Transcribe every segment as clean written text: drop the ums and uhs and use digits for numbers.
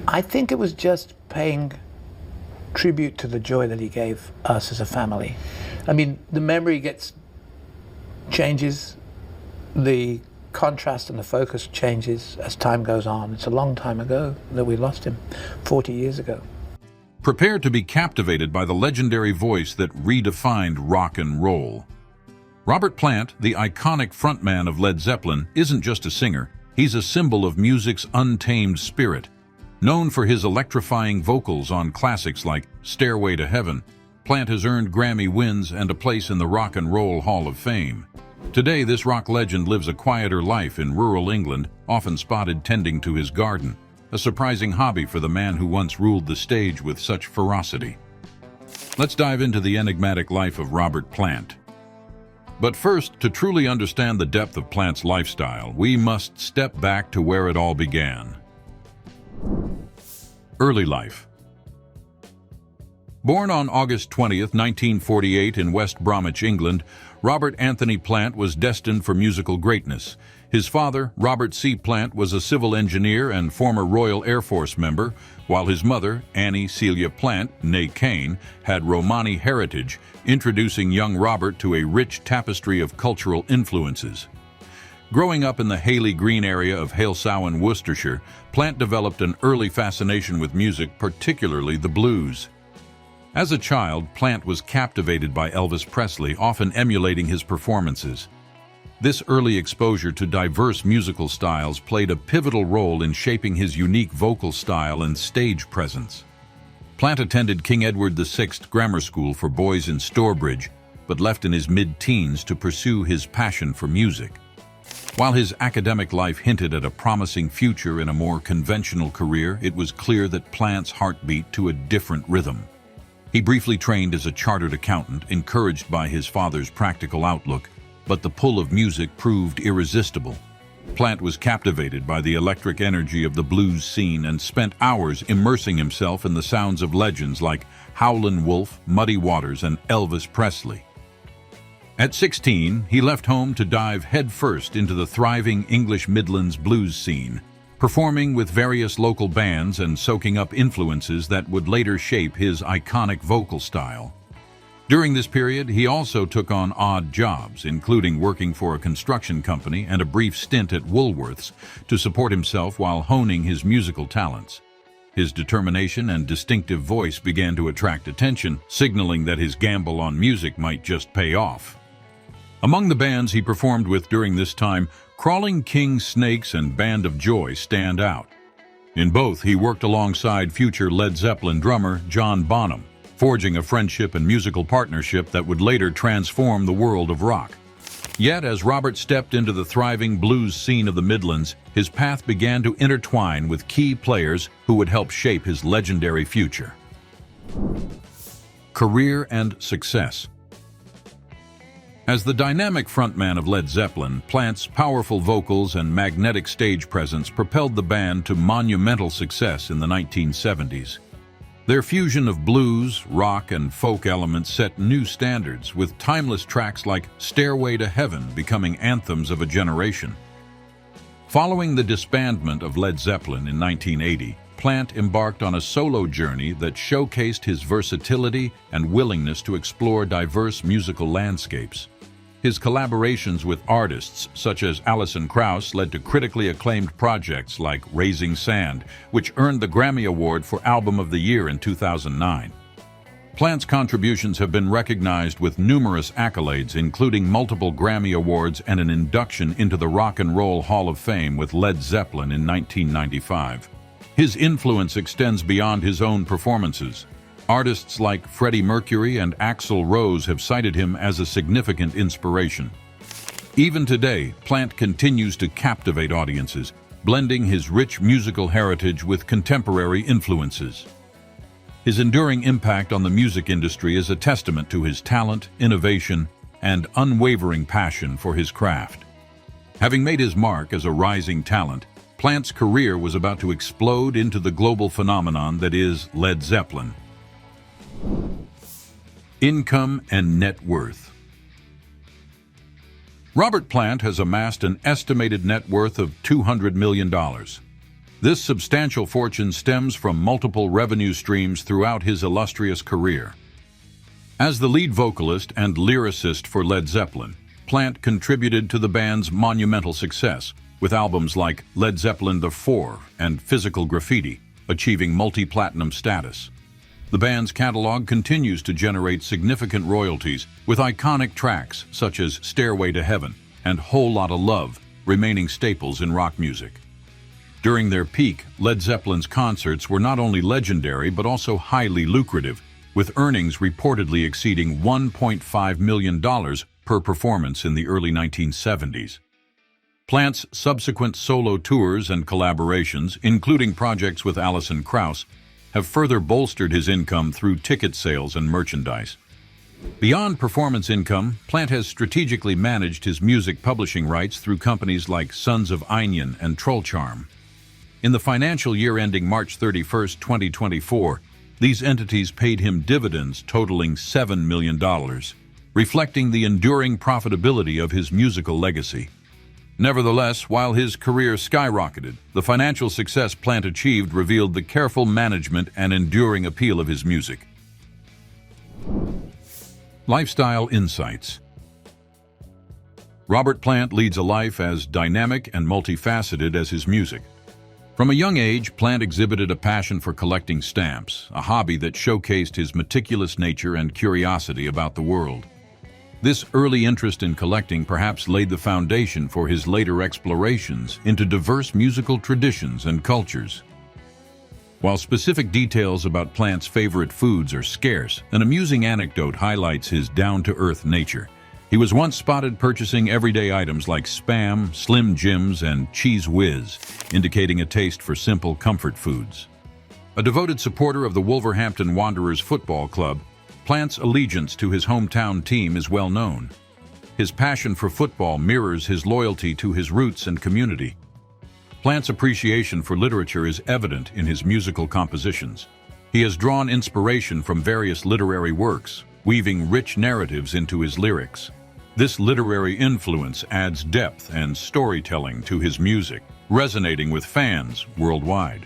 I think it was just paying tribute to the joy that he gave us as a family. I mean, the memory changes, the contrast and the focus changes as time goes on. It's a long time ago that we lost him, 40 years ago. Prepare to be captivated by the legendary voice that redefined rock and roll. Robert Plant, the iconic frontman of Led Zeppelin, isn't just a singer, he's a symbol of music's untamed spirit. Known for his electrifying vocals on classics like Stairway to Heaven, Plant has earned Grammy wins and a place in the Rock and Roll Hall of Fame. Today, this rock legend lives a quieter life in rural England, often spotted tending to his garden, a surprising hobby for the man who once ruled the stage with such ferocity. Let's dive into the enigmatic life of Robert Plant. But first, to truly understand the depth of Plant's lifestyle, we must step back to where it all began. Early life. Born on August 20th, 1948 in West Bromwich, England, Robert Anthony Plant was destined for musical greatness. His father, Robert C. Plant, was a civil engineer and former Royal Air Force member, while his mother, Annie Celia Plant, née Kane, had Romani heritage, introducing young Robert to a rich tapestry of cultural influences. Growing up in the Hayley Green area of Halesowen, Worcestershire, Plant developed an early fascination with music, particularly the blues. As a child, Plant was captivated by Elvis Presley, often emulating his performances. This early exposure to diverse musical styles played a pivotal role in shaping his unique vocal style and stage presence. Plant attended King Edward VI Grammar School for Boys in Stourbridge, but left in his mid-teens to pursue his passion for music. While his academic life hinted at a promising future in a more conventional career, it was clear that Plant's heart beat to a different rhythm. He briefly trained as a chartered accountant, encouraged by his father's practical outlook, but the pull of music proved irresistible. Plant was captivated by the electric energy of the blues scene and spent hours immersing himself in the sounds of legends like Howlin' Wolf, Muddy Waters, and Elvis Presley. At 16, he left home to dive headfirst into the thriving English Midlands blues scene, performing with various local bands and soaking up influences that would later shape his iconic vocal style. During this period, he also took on odd jobs, including working for a construction company and a brief stint at Woolworths to support himself while honing his musical talents. His determination and distinctive voice began to attract attention, signaling that his gamble on music might just pay off. Among the bands he performed with during this time, Crawling King Snakes and Band of Joy stand out. In both, he worked alongside future Led Zeppelin drummer John Bonham, forging a friendship and musical partnership that would later transform the world of rock. Yet, as Robert stepped into the thriving blues scene of the Midlands, his path began to intertwine with key players who would help shape his legendary future. Career and success. As the dynamic frontman of Led Zeppelin, Plant's powerful vocals and magnetic stage presence propelled the band to monumental success in the 1970s. Their fusion of blues, rock, and folk elements set new standards, with timeless tracks like Stairway to Heaven becoming anthems of a generation. Following the disbandment of Led Zeppelin in 1980, Plant embarked on a solo journey that showcased his versatility and willingness to explore diverse musical landscapes. His collaborations with artists such as Alison Krauss led to critically acclaimed projects like Raising Sand, which earned the Grammy Award for Album of the Year in 2009. Plant's contributions have been recognized with numerous accolades, including multiple Grammy Awards and an induction into the Rock and Roll Hall of Fame with Led Zeppelin in 1995. His influence extends beyond his own performances. Artists like Freddie Mercury and Axl Rose have cited him as a significant inspiration. Even today, Plant continues to captivate audiences, blending his rich musical heritage with contemporary influences. His enduring impact on the music industry is a testament to his talent, innovation, and unwavering passion for his craft. Having made his mark as a rising talent, Plant's career was about to explode into the global phenomenon that is Led Zeppelin. Income and net worth. Robert Plant has amassed an estimated net worth of $200 million. This substantial fortune stems from multiple revenue streams throughout his illustrious career. As the lead vocalist and lyricist for Led Zeppelin, Plant contributed to the band's monumental success, with albums like Led Zeppelin IV and Physical Graffiti achieving multi-platinum status. The band's catalog continues to generate significant royalties, with iconic tracks such as Stairway to Heaven and Whole Lotta Love remaining staples in rock music. During their peak, Led Zeppelin's concerts were not only legendary but also highly lucrative, with earnings reportedly exceeding $1.5 million per performance in the early 1970s. Plant's subsequent solo tours and collaborations, including projects with Alison Krauss, have further bolstered his income through ticket sales and merchandise. Beyond performance income, Plant has strategically managed his music publishing rights through companies like Sons of Einion and Trollcharm. In the financial year ending March 31, 2024, these entities paid him dividends totaling $7 million, reflecting the enduring profitability of his musical legacy. Nevertheless, while his career skyrocketed, the financial success Plant achieved revealed the careful management and enduring appeal of his music. Lifestyle insights. Robert Plant leads a life as dynamic and multifaceted as his music. From a young age, Plant exhibited a passion for collecting stamps, a hobby that showcased his meticulous nature and curiosity about the world. This early interest in collecting perhaps laid the foundation for his later explorations into diverse musical traditions and cultures. While specific details about Plant's favorite foods are scarce, an amusing anecdote highlights his down-to-earth nature. He was once spotted purchasing everyday items like Spam, Slim Jims, and Cheese Whiz, indicating a taste for simple comfort foods. A devoted supporter of the Wolverhampton Wanderers Football Club, Plant's allegiance to his hometown team is well known. His passion for football mirrors his loyalty to his roots and community. Plant's appreciation for literature is evident in his musical compositions. He has drawn inspiration from various literary works, weaving rich narratives into his lyrics. This literary influence adds depth and storytelling to his music, resonating with fans worldwide.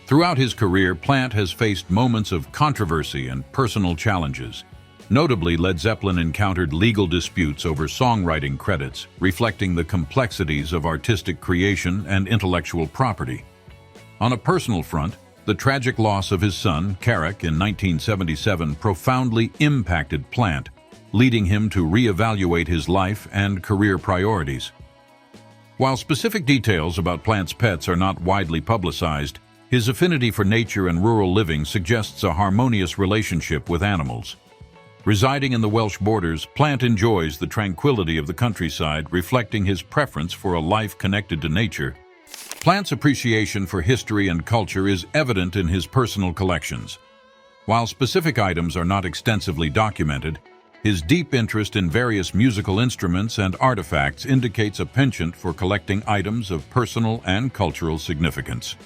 Throughout his career, Plant has faced moments of controversy and personal challenges. Notably, Led Zeppelin encountered legal disputes over songwriting credits, reflecting the complexities of artistic creation and intellectual property. On a personal front, the tragic loss of his son, Carrick, in 1977 profoundly impacted Plant, leading him to reevaluate his life and career priorities. While specific details about Plant's pets are not widely publicized, his affinity for nature and rural living suggests a harmonious relationship with animals. Residing in the Welsh borders, Plant enjoys the tranquility of the countryside, reflecting his preference for a life connected to nature. Plant's appreciation for history and culture is evident in his personal collections. While specific items are not extensively documented, his deep interest in various musical instruments and artifacts indicates a penchant for collecting items of personal and cultural significance.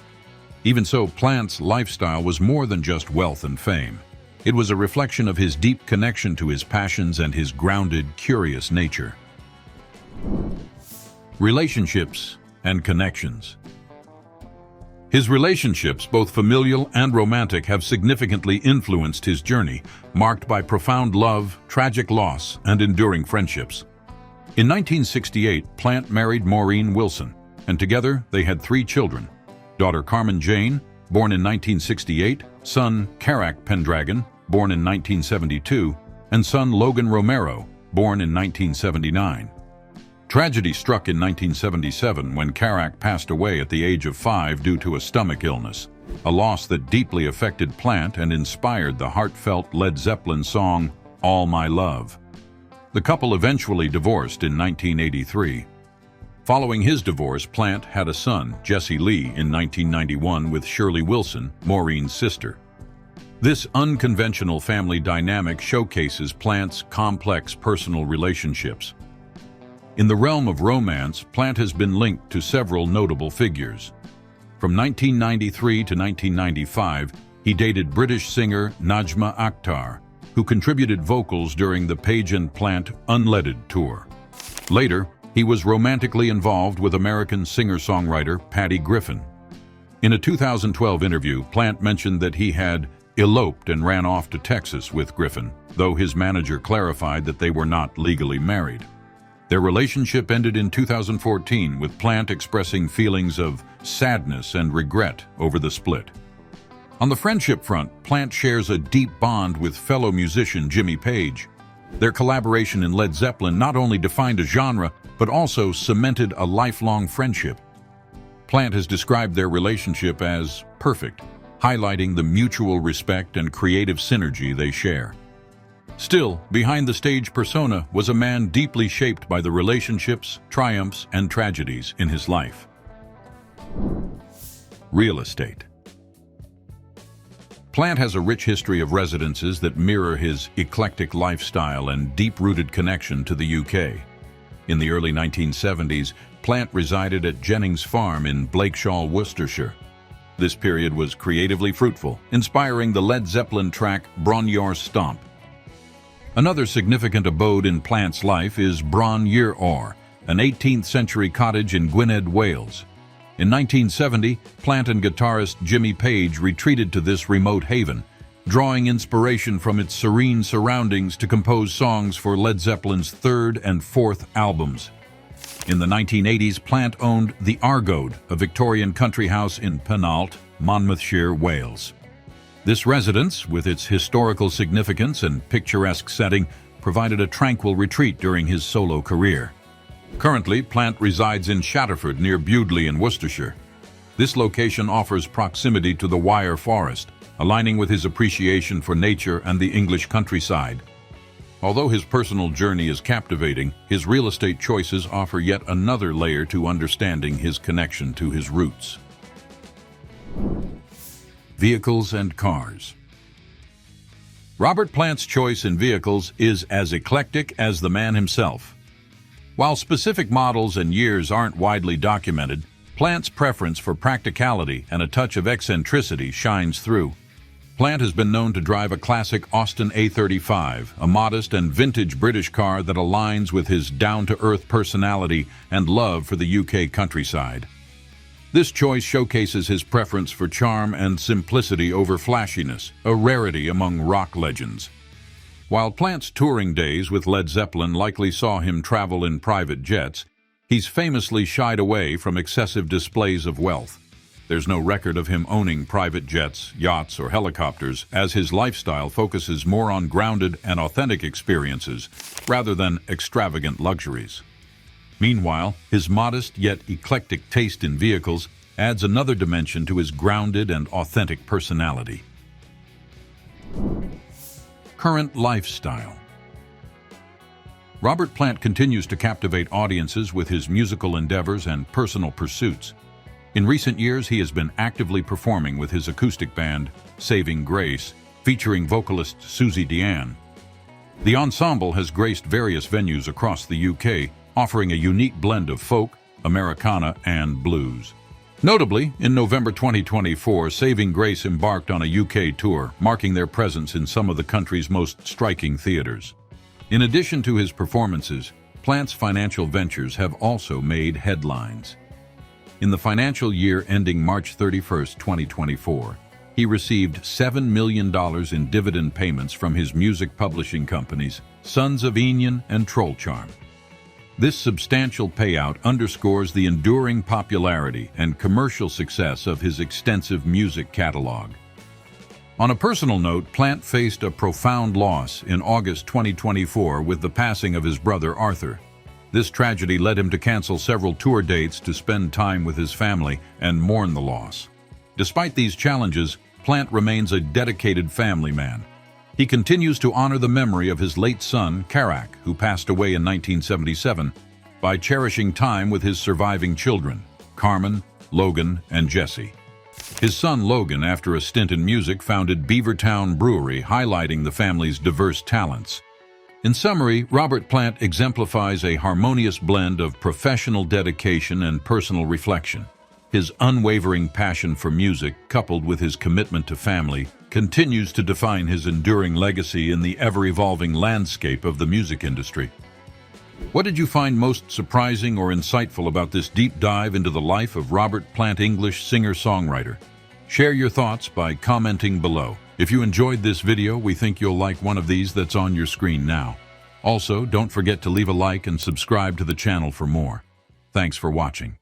Even so, Plant's lifestyle was more than just wealth and fame. It was a reflection of his deep connection to his passions and his grounded, curious nature. Relationships and connections. His relationships, both familial and romantic, have significantly influenced his journey, marked by profound love, tragic loss, and enduring friendships. In 1968, Plant married Maureen Wilson, and together they had 3 children: daughter Carmen Jane, born in 1968, son Carrack Pendragon, born in 1972, and son Logan Romero, born in 1979. Tragedy struck in 1977 when Carrack passed away at the age of 5 due to a stomach illness, a loss that deeply affected Plant and inspired the heartfelt Led Zeppelin song, All My Love. The couple eventually divorced in 1983. Following his divorce, Plant had a son, Jesse Lee, in 1991 with Shirley Wilson, Maureen's sister. This unconventional family dynamic showcases Plant's complex personal relationships. In the realm of romance, Plant has been linked to several notable figures. From 1993 to 1995, he dated British singer Najma Akhtar, who contributed vocals during the Page and Plant Unleaded tour. Later, he was romantically involved with American singer-songwriter Patty Griffin. In a 2012 interview, Plant mentioned that he had eloped and ran off to Texas with Griffin, though his manager clarified that they were not legally married. Their relationship ended in 2014, with Plant expressing feelings of sadness and regret over the split. On the friendship front, Plant shares a deep bond with fellow musician Jimmy Page. Their collaboration in Led Zeppelin not only defined a genre, but also cemented a lifelong friendship. Plant has described their relationship as perfect, highlighting the mutual respect and creative synergy they share. Still, behind the stage persona was a man deeply shaped by the relationships, triumphs, and tragedies in his life. Real estate. Plant has a rich history of residences that mirror his eclectic lifestyle and deep-rooted connection to the UK. In the early 1970s, Plant resided at Jennings Farm in Blakeshall, Worcestershire. This period was creatively fruitful, inspiring the Led Zeppelin track Bron Your Stomp. Another significant abode in Plant's life is Bron Your Or, an 18th-century cottage in Gwynedd, Wales. In 1970, Plant and guitarist Jimmy Page retreated to this remote haven, drawing inspiration from its serene surroundings to compose songs for Led Zeppelin's third and fourth albums. In the 1980s, Plant owned the Argode, a Victorian country house in Penalt, Monmouthshire, Wales. This residence, with its historical significance and picturesque setting, provided a tranquil retreat during his solo career. Currently, Plant resides in Shatterford near Bewdley in Worcestershire. This location offers proximity to the Wyre Forest, aligning with his appreciation for nature and the English countryside. Although his personal journey is captivating, his real estate choices offer yet another layer to understanding his connection to his roots. Vehicles and cars. Robert Plant's choice in vehicles is as eclectic as the man himself. While specific models and years aren't widely documented, Plant's preference for practicality and a touch of eccentricity shines through. Plant has been known to drive a classic Austin A35, a modest and vintage British car that aligns with his down-to-earth personality and love for the UK countryside. This choice showcases his preference for charm and simplicity over flashiness, a rarity among rock legends. While Plant's touring days with Led Zeppelin likely saw him travel in private jets, he's famously shied away from excessive displays of wealth. There's no record of him owning private jets, yachts, or helicopters, as his lifestyle focuses more on grounded and authentic experiences rather than extravagant luxuries. Meanwhile, his modest yet eclectic taste in vehicles adds another dimension to his grounded and authentic personality. Current lifestyle. Robert Plant continues to captivate audiences with his musical endeavors and personal pursuits. In recent years, he has been actively performing with his acoustic band, Saving Grace, featuring vocalist Susie Deanne. The ensemble has graced various venues across the UK, offering a unique blend of folk, Americana, and blues. Notably, in November 2024, Saving Grace embarked on a UK tour, marking their presence in some of the country's most striking theaters. In addition to his performances, Plant's financial ventures have also made headlines. In the financial year ending March 31, 2024, he received $7 million in dividend payments from his music publishing companies, Sons of Enion and Trollcharm. This substantial payout underscores the enduring popularity and commercial success of his extensive music catalog. On a personal note, Plant faced a profound loss in August 2024 with the passing of his brother Arthur. This tragedy led him to cancel several tour dates to spend time with his family and mourn the loss. Despite these challenges, Plant remains a dedicated family man. He continues to honor the memory of his late son, Karak, who passed away in 1977, by cherishing time with his surviving children, Carmen, Logan, and Jesse. His son Logan, after a stint in music, founded Beavertown Brewery, highlighting the family's diverse talents. In summary, Robert Plant exemplifies a harmonious blend of professional dedication and personal reflection. His unwavering passion for music, coupled with his commitment to family, continues to define his enduring legacy in the ever-evolving landscape of the music industry. What did you find most surprising or insightful about this deep dive into the life of Robert Plant English singer-songwriter? Share your thoughts by commenting below. If you enjoyed this video, we think you'll like one of these that's on your screen now. Also, don't forget to leave a like and subscribe to the channel for more. Thanks for watching.